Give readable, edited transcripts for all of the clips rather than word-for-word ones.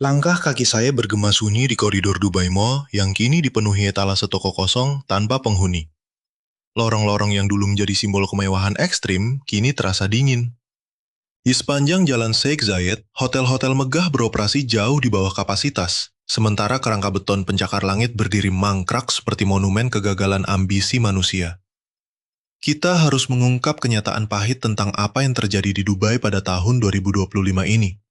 Langkah kaki saya bergema sunyi di koridor Dubai Mall yang kini dipenuhi etalase toko kosong tanpa penghuni. Lorong-lorong yang dulu menjadi simbol kemewahan ekstrim, kini terasa dingin. Di sepanjang jalan Sheikh Zayed, hotel-hotel megah beroperasi jauh di bawah kapasitas, sementara kerangka beton pencakar langit berdiri mangkrak seperti monumen kegagalan ambisi manusia. Kita harus mengungkap kenyataan pahit tentang apa yang terjadi di Dubai pada tahun 2025 ini.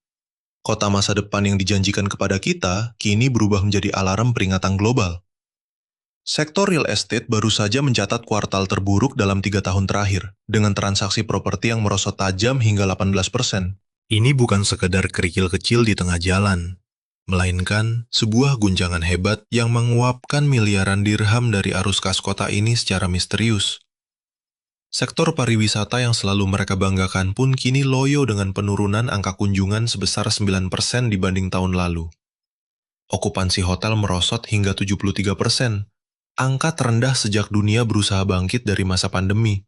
Kota masa depan yang dijanjikan kepada kita kini berubah menjadi alarm peringatan global. Sektor real estate baru saja mencatat kuartal terburuk dalam 3 tahun terakhir, dengan transaksi properti yang merosot tajam hingga 18%. Ini bukan sekedar kerikil kecil di tengah jalan, melainkan sebuah guncangan hebat yang menguapkan miliaran dirham dari arus kas kota ini secara misterius. Sektor pariwisata yang selalu mereka banggakan pun kini loyo dengan penurunan angka kunjungan sebesar 9% dibanding tahun lalu. Okupansi hotel merosot hingga 73%, angka terendah sejak dunia berusaha bangkit dari masa pandemi.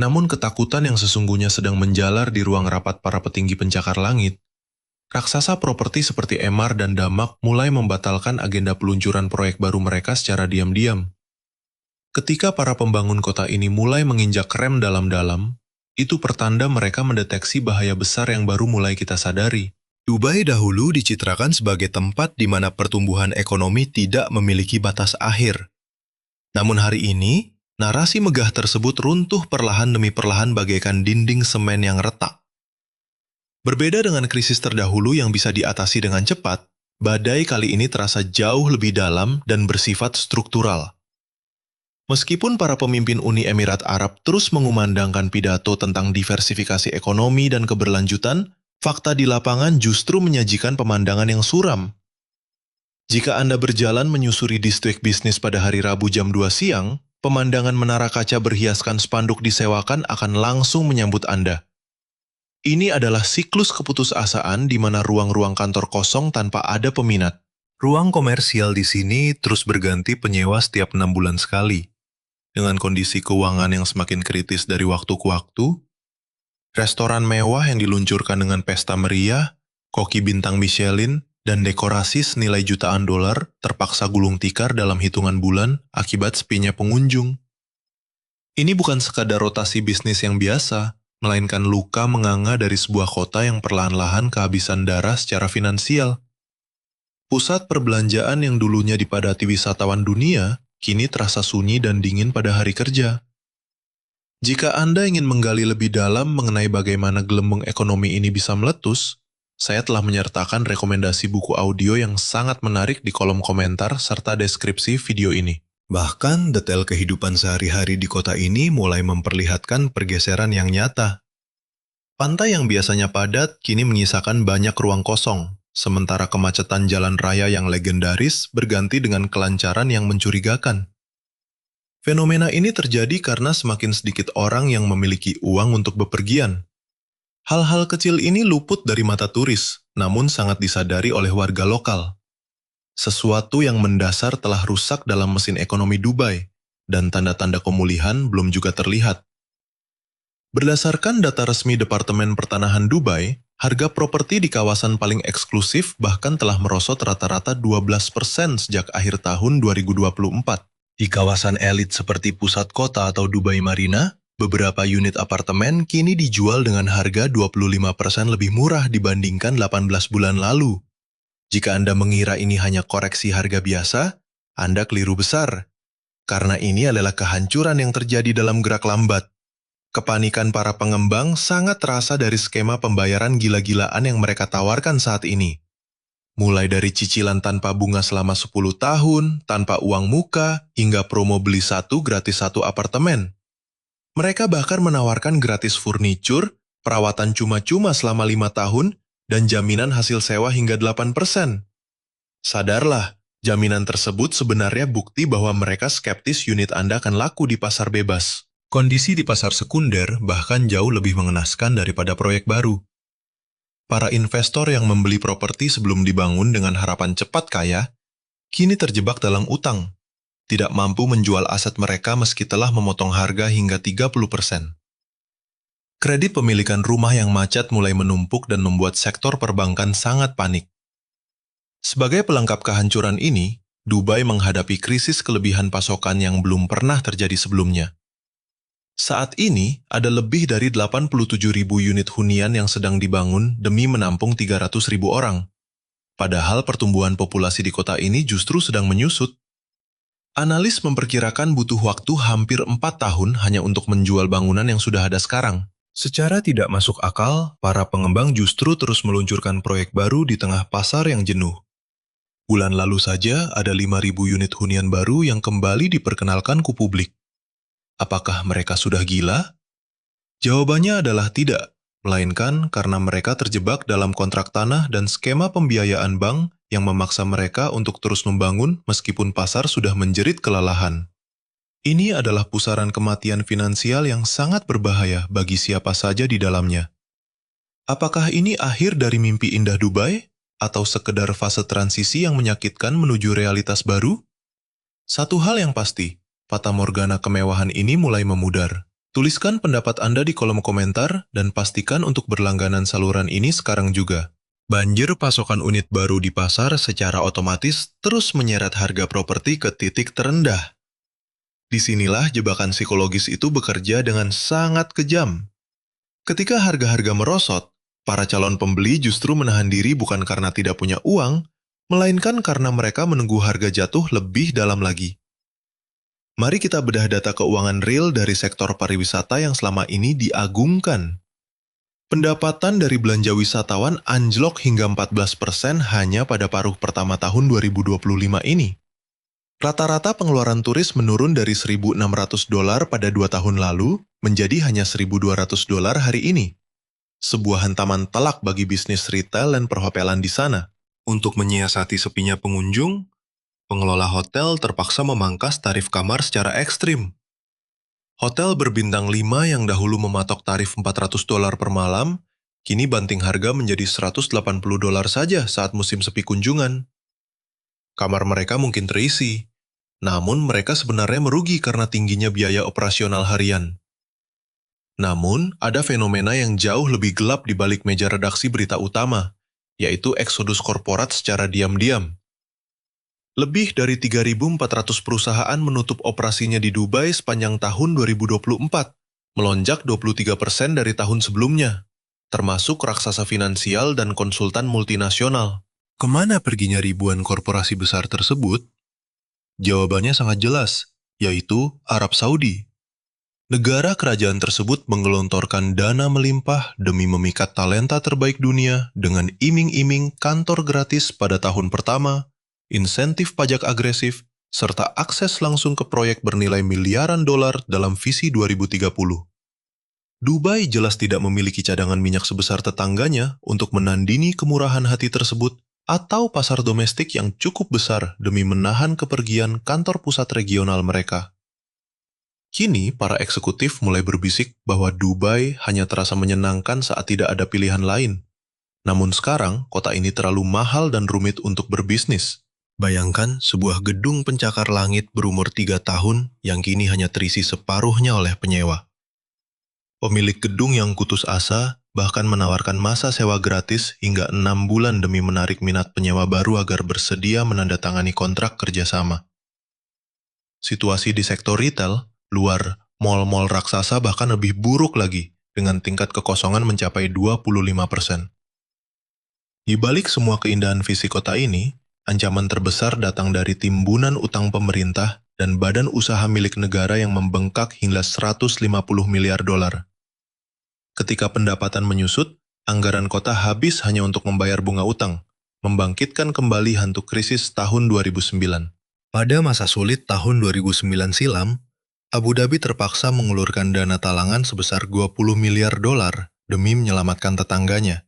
Namun ketakutan yang sesungguhnya sedang menjalar di ruang rapat para petinggi pencakar langit. Raksasa properti seperti Emaar dan Damak mulai membatalkan agenda peluncuran proyek baru mereka secara diam-diam. Ketika para pembangun kota ini mulai menginjak rem dalam-dalam, itu pertanda mereka mendeteksi bahaya besar yang baru mulai kita sadari. Dubai dahulu dicitrakan sebagai tempat di mana pertumbuhan ekonomi tidak memiliki batas akhir. Namun hari ini, narasi megah tersebut runtuh perlahan demi perlahan bagaikan dinding semen yang retak. Berbeda dengan krisis terdahulu yang bisa diatasi dengan cepat, badai kali ini terasa jauh lebih dalam dan bersifat struktural. Meskipun para pemimpin Uni Emirat Arab terus mengumandangkan pidato tentang diversifikasi ekonomi dan keberlanjutan, fakta di lapangan justru menyajikan pemandangan yang suram. Jika Anda berjalan menyusuri distrik bisnis pada hari Rabu jam 2 siang, pemandangan menara kaca berhiaskan spanduk disewakan akan langsung menyambut Anda. Ini adalah siklus keputusasaan di mana ruang-ruang kantor kosong tanpa ada peminat. Ruang komersial di sini terus berganti penyewa setiap 6 bulan sekali. Dengan kondisi keuangan yang semakin kritis dari waktu ke waktu, restoran mewah yang diluncurkan dengan pesta meriah, koki bintang Michelin, dan dekorasi senilai jutaan dolar terpaksa gulung tikar dalam hitungan bulan akibat sepinya pengunjung. Ini bukan sekadar rotasi bisnis yang biasa, melainkan luka menganga dari sebuah kota yang perlahan-lahan kehabisan darah secara finansial. Pusat perbelanjaan yang dulunya dipadati wisatawan dunia, kini terasa sunyi dan dingin pada hari kerja. Jika Anda ingin menggali lebih dalam mengenai bagaimana gelembung ekonomi ini bisa meletus, saya telah menyertakan rekomendasi buku audio yang sangat menarik di kolom komentar serta deskripsi video ini. Bahkan detail kehidupan sehari-hari di kota ini mulai memperlihatkan pergeseran yang nyata. Pantai yang biasanya padat kini menyisakan banyak ruang kosong, sementara kemacetan jalan raya yang legendaris berganti dengan kelancaran yang mencurigakan. Fenomena ini terjadi karena semakin sedikit orang yang memiliki uang untuk bepergian. Hal-hal kecil ini luput dari mata turis, namun sangat disadari oleh warga lokal. Sesuatu yang mendasar telah rusak dalam mesin ekonomi Dubai, dan tanda-tanda pemulihan belum juga terlihat. Berdasarkan data resmi Departemen Pertanahan Dubai, harga properti di kawasan paling eksklusif bahkan telah merosot rata-rata 12% sejak akhir tahun 2024. Di kawasan elit seperti pusat kota atau Dubai Marina, beberapa unit apartemen kini dijual dengan harga 25% lebih murah dibandingkan 18 bulan lalu. Jika Anda mengira ini hanya koreksi harga biasa, Anda keliru besar. Karena ini adalah kehancuran yang terjadi dalam gerak lambat. Kepanikan para pengembang sangat terasa dari skema pembayaran gila-gilaan yang mereka tawarkan saat ini. Mulai dari cicilan tanpa bunga selama 10 tahun, tanpa uang muka, hingga promo beli satu gratis satu apartemen. Mereka bahkan menawarkan gratis furnitur, perawatan cuma-cuma selama 5 tahun, dan jaminan hasil sewa hingga 8%. Sadarlah, jaminan tersebut sebenarnya bukti bahwa mereka skeptis unit Anda akan laku di pasar bebas. Kondisi di pasar sekunder bahkan jauh lebih mengenaskan daripada proyek baru. Para investor yang membeli properti sebelum dibangun dengan harapan cepat kaya, kini terjebak dalam utang, tidak mampu menjual aset mereka meski telah memotong harga hingga 30%. Kredit pemilikan rumah yang macet mulai menumpuk dan membuat sektor perbankan sangat panik. Sebagai pelengkap kehancuran ini, Dubai menghadapi krisis kelebihan pasokan yang belum pernah terjadi sebelumnya. Saat ini, ada lebih dari 87.000 unit hunian yang sedang dibangun demi menampung 300.000 orang. Padahal pertumbuhan populasi di kota ini justru sedang menyusut. Analis memperkirakan butuh waktu hampir 4 tahun hanya untuk menjual bangunan yang sudah ada sekarang. Secara tidak masuk akal, para pengembang justru terus meluncurkan proyek baru di tengah pasar yang jenuh. Bulan lalu saja ada 5.000 unit hunian baru yang kembali diperkenalkan ke publik. Apakah mereka sudah gila? Jawabannya adalah tidak, melainkan karena mereka terjebak dalam kontrak tanah dan skema pembiayaan bank yang memaksa mereka untuk terus membangun meskipun pasar sudah menjerit kelelahan. Ini adalah pusaran kematian finansial yang sangat berbahaya bagi siapa saja di dalamnya. Apakah ini akhir dari mimpi indah Dubai? Atau sekedar fase transisi yang menyakitkan menuju realitas baru? Satu hal yang pasti, fatamorgana kemewahan ini mulai memudar. Tuliskan pendapat Anda di kolom komentar dan pastikan untuk berlangganan saluran ini sekarang juga. Banjir pasokan unit baru di pasar secara otomatis terus menyeret harga properti ke titik terendah. Disinilah jebakan psikologis itu bekerja dengan sangat kejam. Ketika harga-harga merosot, para calon pembeli justru menahan diri bukan karena tidak punya uang, melainkan karena mereka menunggu harga jatuh lebih dalam lagi. Mari kita bedah data keuangan real dari sektor pariwisata yang selama ini diagungkan. Pendapatan dari belanja wisatawan anjlok hingga 14% hanya pada paruh pertama tahun 2025 ini. Rata-rata pengeluaran turis menurun dari $1.600 pada 2 tahun lalu menjadi hanya $1.200 hari ini. Sebuah hantaman telak bagi bisnis retail dan perhotelan di sana. Untuk menyiasati sepinya pengunjung, pengelola hotel terpaksa memangkas tarif kamar secara ekstrim. Hotel berbintang 5 yang dahulu mematok tarif $400 per malam, kini banting harga menjadi $180 saja saat musim sepi kunjungan. Kamar mereka mungkin terisi, namun mereka sebenarnya merugi karena tingginya biaya operasional harian. Namun, ada fenomena yang jauh lebih gelap di balik meja redaksi berita utama, yaitu eksodus korporat secara diam-diam. Lebih dari 3.400 perusahaan menutup operasinya di Dubai sepanjang tahun 2024, melonjak 23% dari tahun sebelumnya, termasuk raksasa finansial dan konsultan multinasional. Kemana perginya ribuan korporasi besar tersebut? Jawabannya sangat jelas, yaitu Arab Saudi. Negara kerajaan tersebut menggelontorkan dana melimpah demi memikat talenta terbaik dunia dengan iming-iming kantor gratis pada tahun pertama, insentif pajak agresif, serta akses langsung ke proyek bernilai miliaran dolar dalam visi 2030. Dubai jelas tidak memiliki cadangan minyak sebesar tetangganya untuk menandingi kemurahan hati tersebut atau pasar domestik yang cukup besar demi menahan kepergian kantor pusat regional mereka. Kini, para eksekutif mulai berbisik bahwa Dubai hanya terasa menyenangkan saat tidak ada pilihan lain. Namun sekarang, kota ini terlalu mahal dan rumit untuk berbisnis. Bayangkan sebuah gedung pencakar langit berumur 3 tahun yang kini hanya terisi separuhnya oleh penyewa. Pemilik gedung yang putus asa bahkan menawarkan masa sewa gratis hingga 6 bulan demi menarik minat penyewa baru agar bersedia menandatangani kontrak kerjasama. Situasi di sektor retail luar mal-mal raksasa bahkan lebih buruk lagi, dengan tingkat kekosongan mencapai 25%. Di balik semua keindahan visi kota ini, ancaman terbesar datang dari timbunan utang pemerintah dan badan usaha milik negara yang membengkak hingga $150 miliar. Ketika pendapatan menyusut, anggaran kota habis hanya untuk membayar bunga utang, membangkitkan kembali hantu krisis tahun 2009. Pada masa sulit tahun 2009 silam, Abu Dhabi terpaksa mengulurkan dana talangan sebesar $20 miliar demi menyelamatkan tetangganya.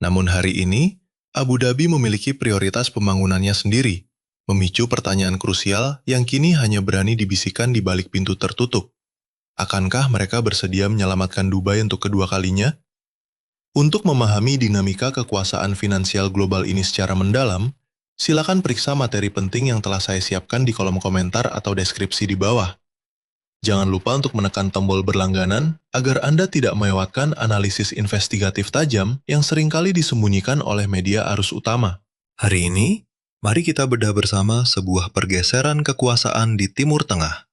Namun hari ini, Abu Dhabi memiliki prioritas pembangunannya sendiri, memicu pertanyaan krusial yang kini hanya berani dibisikkan di balik pintu tertutup. Akankah mereka bersedia menyelamatkan Dubai untuk kedua kalinya? Untuk memahami dinamika kekuasaan finansial global ini secara mendalam, silakan periksa materi penting yang telah saya siapkan di kolom komentar atau deskripsi di bawah. Jangan lupa untuk menekan tombol berlangganan agar Anda tidak melewatkan analisis investigatif tajam yang seringkali disembunyikan oleh media arus utama. Hari ini, mari kita bedah bersama sebuah pergeseran kekuasaan di Timur Tengah.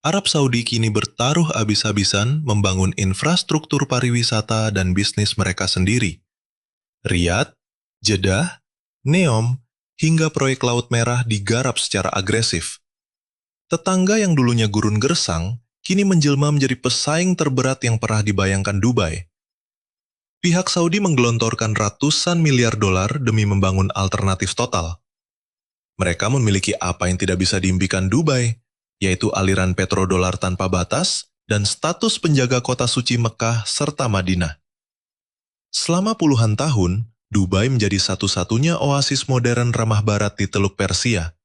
Arab Saudi kini bertaruh habis-habisan membangun infrastruktur pariwisata dan bisnis mereka sendiri. Riyadh, Jeddah, Neom, hingga proyek Laut Merah digarap secara agresif. Tetangga yang dulunya gurun gersang, kini menjelma menjadi pesaing terberat yang pernah dibayangkan Dubai. Pihak Saudi menggelontorkan ratusan miliar dolar demi membangun alternatif total. Mereka memiliki apa yang tidak bisa diimpikan Dubai, yaitu aliran petrodolar tanpa batas dan status penjaga kota suci Mekah serta Madinah. Selama puluhan tahun, Dubai menjadi satu-satunya oasis modern ramah barat di Teluk Persia.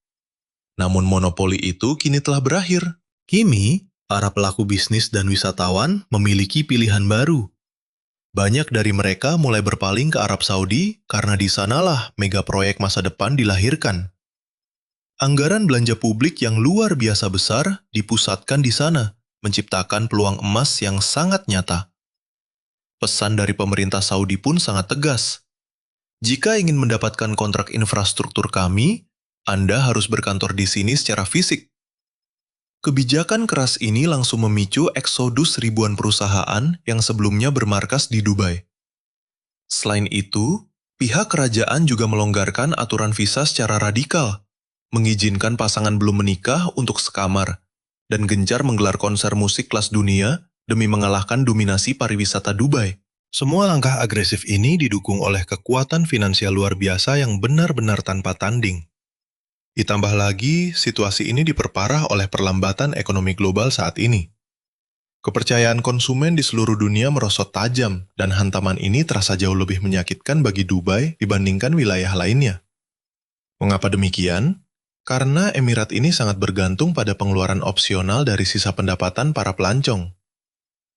Namun monopoli itu kini telah berakhir. Kini, para pelaku bisnis dan wisatawan memiliki pilihan baru. Banyak dari mereka mulai berpaling ke Arab Saudi karena di sanalah mega proyek masa depan dilahirkan. Anggaran belanja publik yang luar biasa besar dipusatkan di sana, menciptakan peluang emas yang sangat nyata. Pesan dari pemerintah Saudi pun sangat tegas. Jika ingin mendapatkan kontrak infrastruktur kami, Anda harus berkantor di sini secara fisik. Kebijakan keras ini langsung memicu eksodus ribuan perusahaan yang sebelumnya bermarkas di Dubai. Selain itu, pihak kerajaan juga melonggarkan aturan visa secara radikal, mengizinkan pasangan belum menikah untuk sekamar, dan gencar menggelar konser musik kelas dunia demi mengalahkan dominasi pariwisata Dubai. Semua langkah agresif ini didukung oleh kekuatan finansial luar biasa yang benar-benar tanpa tanding. Ditambah lagi, situasi ini diperparah oleh perlambatan ekonomi global saat ini. Kepercayaan konsumen di seluruh dunia merosot tajam, dan hantaman ini terasa jauh lebih menyakitkan bagi Dubai dibandingkan wilayah lainnya. Mengapa demikian? Karena Emirat ini sangat bergantung pada pengeluaran opsional dari sisa pendapatan para pelancong.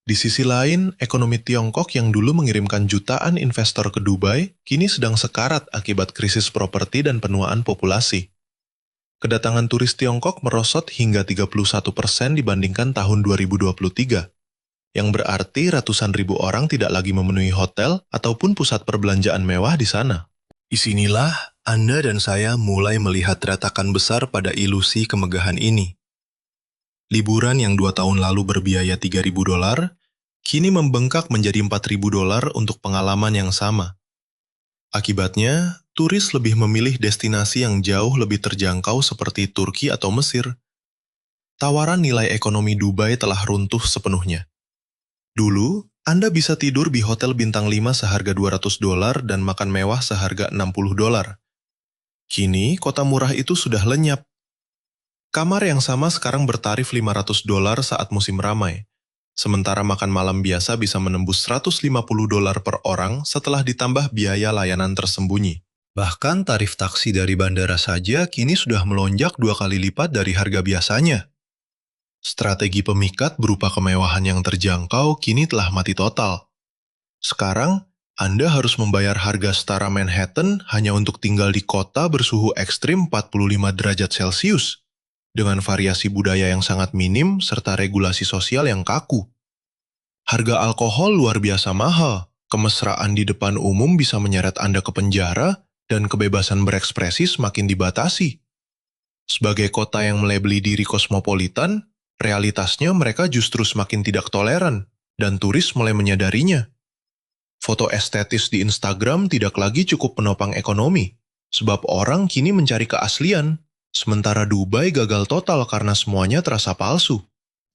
Di sisi lain, ekonomi Tiongkok yang dulu mengirimkan jutaan investor ke Dubai, kini sedang sekarat akibat krisis properti dan penuaan populasi. Kedatangan turis Tiongkok merosot hingga 31% dibandingkan tahun 2023, yang berarti ratusan ribu orang tidak lagi memenuhi hotel ataupun pusat perbelanjaan mewah di sana. Disinilah Anda dan saya mulai melihat retakan besar pada ilusi kemegahan ini. Liburan yang 2 tahun lalu berbiaya $3.000, kini membengkak menjadi $4.000 untuk pengalaman yang sama. Akibatnya, turis lebih memilih destinasi yang jauh lebih terjangkau seperti Turki atau Mesir. Tawaran nilai ekonomi Dubai telah runtuh sepenuhnya. Dulu, Anda bisa tidur di hotel bintang 5 seharga $200 dan makan mewah seharga $60. Kini, kota murah itu sudah lenyap. Kamar yang sama sekarang bertarif $500 saat musim ramai. Sementara makan malam biasa bisa menembus $150 per orang setelah ditambah biaya layanan tersembunyi. Bahkan tarif taksi dari bandara saja kini sudah melonjak 2 kali lipat dari harga biasanya. Strategi pemikat berupa kemewahan yang terjangkau kini telah mati total. Sekarang, Anda harus membayar harga setara Manhattan hanya untuk tinggal di kota bersuhu ekstrim 45 derajat Celcius, dengan variasi budaya yang sangat minim serta regulasi sosial yang kaku. Harga alkohol luar biasa mahal, kemesraan di depan umum bisa menyeret Anda ke penjara, dan kebebasan berekspresi semakin dibatasi. Sebagai kota yang melabeli diri kosmopolitan, realitasnya mereka justru semakin tidak toleran, dan turis mulai menyadarinya. Foto estetis di Instagram tidak lagi cukup penopang ekonomi, sebab orang kini mencari keaslian, sementara Dubai gagal total karena semuanya terasa palsu.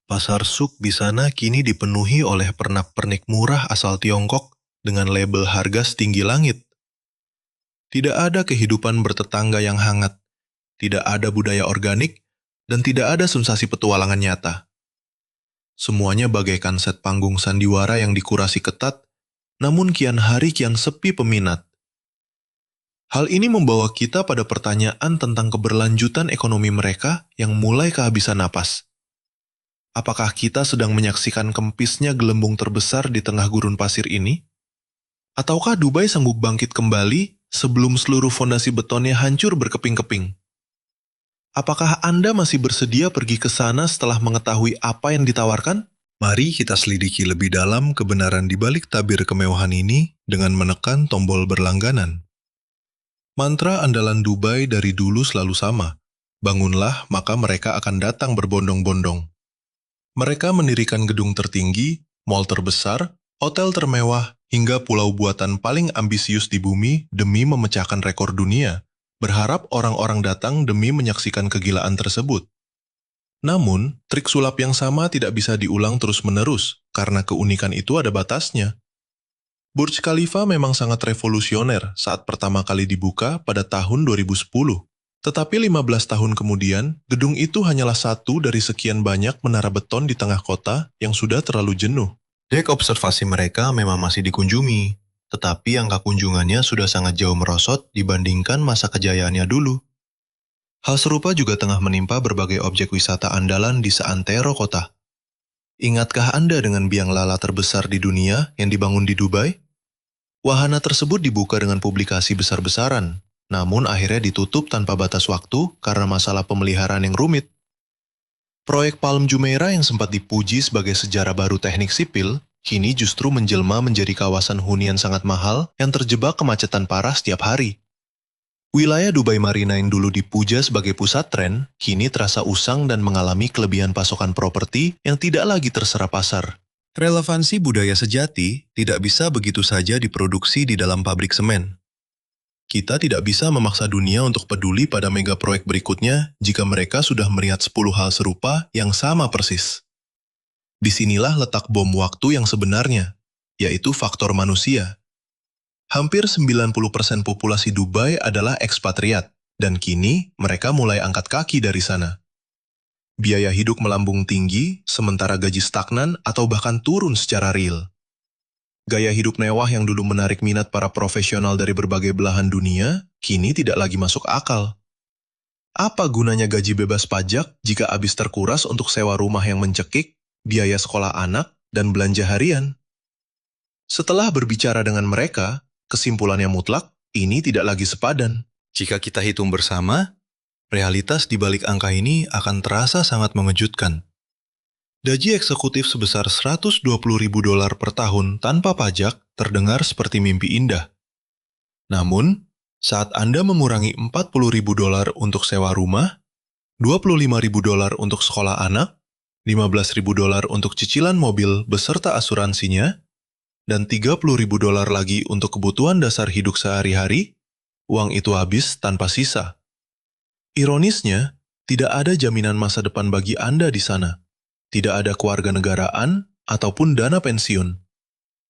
Pasar suk di sana kini dipenuhi oleh pernak-pernik murah asal Tiongkok dengan label harga setinggi langit. Tidak ada kehidupan bertetangga yang hangat, tidak ada budaya organik, dan tidak ada sensasi petualangan nyata. Semuanya bagaikan set panggung sandiwara yang dikurasi ketat, namun kian hari kian sepi peminat. Hal ini membawa kita pada pertanyaan tentang keberlanjutan ekonomi mereka yang mulai kehabisan napas. Apakah kita sedang menyaksikan kempisnya gelembung terbesar di tengah gurun pasir ini? Ataukah Dubai sanggup bangkit kembali sebelum seluruh fondasi betonnya hancur berkeping-keping? Apakah Anda masih bersedia pergi ke sana setelah mengetahui apa yang ditawarkan? Mari kita selidiki lebih dalam kebenaran di balik tabir kemewahan ini dengan menekan tombol berlangganan. Mantra andalan Dubai dari dulu selalu sama. Bangunlah, maka mereka akan datang berbondong-bondong. Mereka mendirikan gedung tertinggi, mall terbesar, hotel termewah, hingga pulau buatan paling ambisius di bumi demi memecahkan rekor dunia, berharap orang-orang datang demi menyaksikan kegilaan tersebut. Namun, trik sulap yang sama tidak bisa diulang terus-menerus, karena keunikan itu ada batasnya. Burj Khalifa memang sangat revolusioner saat pertama kali dibuka pada tahun 2010. Tetapi 15 tahun kemudian, gedung itu hanyalah satu dari sekian banyak menara beton di tengah kota yang sudah terlalu jenuh. Dek observasi mereka memang masih dikunjungi, tetapi angka kunjungannya sudah sangat jauh merosot dibandingkan masa kejayaannya dulu. Hal serupa juga tengah menimpa berbagai objek wisata andalan di seantero kota. Ingatkah Anda dengan biang lala terbesar di dunia yang dibangun di Dubai? Wahana tersebut dibuka dengan publikasi besar-besaran, namun akhirnya ditutup tanpa batas waktu karena masalah pemeliharaan yang rumit. Proyek Palm Jumeirah yang sempat dipuji sebagai sejarah baru teknik sipil, kini justru menjelma menjadi kawasan hunian sangat mahal yang terjebak kemacetan parah setiap hari. Wilayah Dubai Marina yang dulu dipuja sebagai pusat tren, kini terasa usang dan mengalami kelebihan pasokan properti yang tidak lagi terserap pasar. Relevansi budaya sejati tidak bisa begitu saja diproduksi di dalam pabrik semen. Kita tidak bisa memaksa dunia untuk peduli pada mega proyek berikutnya jika mereka sudah melihat 10 hal serupa yang sama persis. Disinilah letak bom waktu yang sebenarnya, yaitu faktor manusia. Hampir 90% populasi Dubai adalah ekspatriat, dan kini mereka mulai angkat kaki dari sana. Biaya hidup melambung tinggi, sementara gaji stagnan atau bahkan turun secara real. Gaya hidup mewah yang dulu menarik minat para profesional dari berbagai belahan dunia, kini tidak lagi masuk akal. Apa gunanya gaji bebas pajak jika habis terkuras untuk sewa rumah yang mencekik, biaya sekolah anak, dan belanja harian? Setelah berbicara dengan mereka, kesimpulannya mutlak, ini tidak lagi sepadan. Jika kita hitung bersama, realitas di balik angka ini akan terasa sangat mengejutkan. Gaji eksekutif sebesar $120.000 per tahun tanpa pajak terdengar seperti mimpi indah. Namun, saat Anda mengurangi $40.000 untuk sewa rumah, $25.000 untuk sekolah anak, $15.000 untuk cicilan mobil beserta asuransinya, dan $30.000 lagi untuk kebutuhan dasar hidup sehari-hari, uang itu habis tanpa sisa. Ironisnya, tidak ada jaminan masa depan bagi Anda di sana. Tidak ada kewarganegaraan ataupun dana pensiun.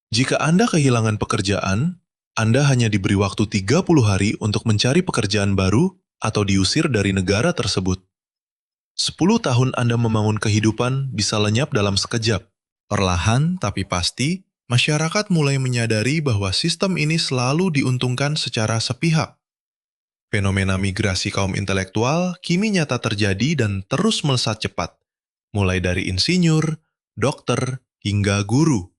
Jika Anda kehilangan pekerjaan, Anda hanya diberi waktu 30 hari untuk mencari pekerjaan baru atau diusir dari negara tersebut. 10 tahun Anda membangun kehidupan bisa lenyap dalam sekejap. Perlahan tapi pasti, masyarakat mulai menyadari bahwa sistem ini selalu diuntungkan secara sepihak. Fenomena migrasi kaum intelektual kini nyata terjadi dan terus melesat cepat, mulai dari insinyur, dokter, hingga guru.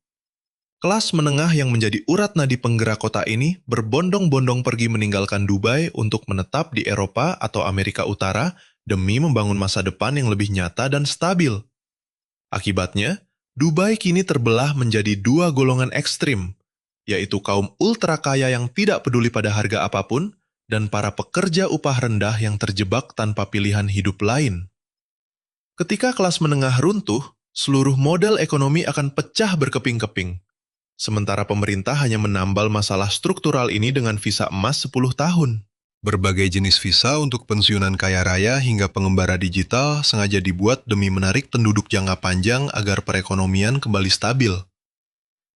Kelas menengah yang menjadi urat nadi penggerak kota ini berbondong-bondong pergi meninggalkan Dubai untuk menetap di Eropa atau Amerika Utara demi membangun masa depan yang lebih nyata dan stabil. Akibatnya, Dubai kini terbelah menjadi dua golongan ekstrim, yaitu kaum ultra kaya yang tidak peduli pada harga apapun, dan para pekerja upah rendah yang terjebak tanpa pilihan hidup lain. Ketika kelas menengah runtuh, seluruh model ekonomi akan pecah berkeping-keping. Sementara pemerintah hanya menambal masalah struktural ini dengan visa emas 10 tahun. Berbagai jenis visa untuk pensiunan kaya raya hingga pengembara digital sengaja dibuat demi menarik penduduk jangka panjang agar perekonomian kembali stabil.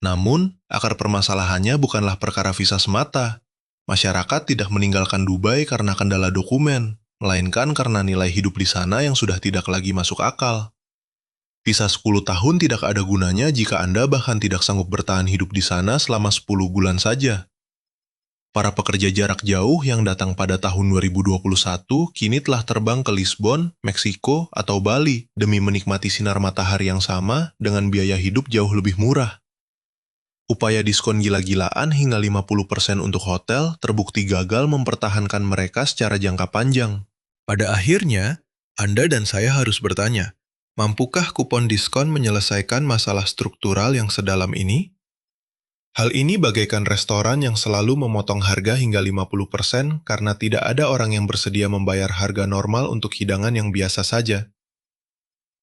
Namun, akar permasalahannya bukanlah perkara visa semata. Masyarakat tidak meninggalkan Dubai karena kendala dokumen, melainkan karena nilai hidup di sana yang sudah tidak lagi masuk akal. Visa 10 tahun tidak ada gunanya jika Anda bahkan tidak sanggup bertahan hidup di sana selama 10 bulan saja. Para pekerja jarak jauh yang datang pada tahun 2021 kini telah terbang ke Lisbon, Meksiko, atau Bali demi menikmati sinar matahari yang sama dengan biaya hidup jauh lebih murah. Upaya diskon gila-gilaan hingga 50% untuk hotel terbukti gagal mempertahankan mereka secara jangka panjang. Pada akhirnya, Anda dan saya harus bertanya, mampukah kupon diskon menyelesaikan masalah struktural yang sedalam ini? Hal ini bagaikan restoran yang selalu memotong harga hingga 50% karena tidak ada orang yang bersedia membayar harga normal untuk hidangan yang biasa saja.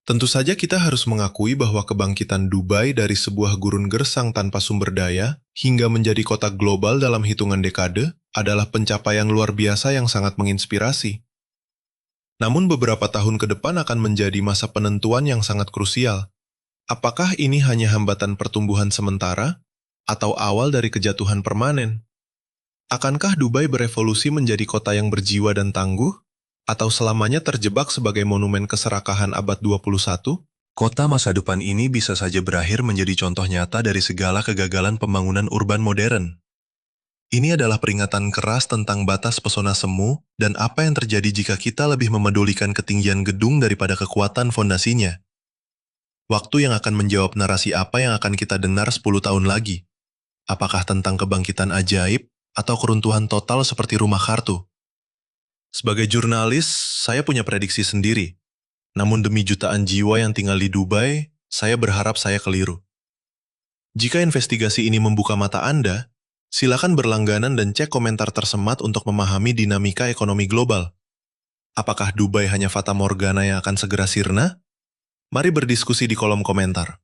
Tentu saja kita harus mengakui bahwa kebangkitan Dubai dari sebuah gurun gersang tanpa sumber daya hingga menjadi kota global dalam hitungan dekade adalah pencapaian luar biasa yang sangat menginspirasi. Namun beberapa tahun ke depan akan menjadi masa penentuan yang sangat krusial. Apakah ini hanya hambatan pertumbuhan sementara atau awal dari kejatuhan permanen? Akankah Dubai berevolusi menjadi kota yang berjiwa dan tangguh? Atau selamanya terjebak sebagai monumen keserakahan abad 21? Kota masa depan ini bisa saja berakhir menjadi contoh nyata dari segala kegagalan pembangunan urban modern. Ini adalah peringatan keras tentang batas pesona semu dan apa yang terjadi jika kita lebih memedulikan ketinggian gedung daripada kekuatan fondasinya. Waktu yang akan menjawab narasi apa yang akan kita dengar 10 tahun lagi. Apakah tentang kebangkitan ajaib atau keruntuhan total seperti rumah kartu? Sebagai jurnalis, saya punya prediksi sendiri. Namun demi jutaan jiwa yang tinggal di Dubai, saya berharap saya keliru. Jika investigasi ini membuka mata Anda, silakan berlangganan dan cek komentar tersemat untuk memahami dinamika ekonomi global. Apakah Dubai hanya fata morgana yang akan segera sirna? Mari berdiskusi di kolom komentar.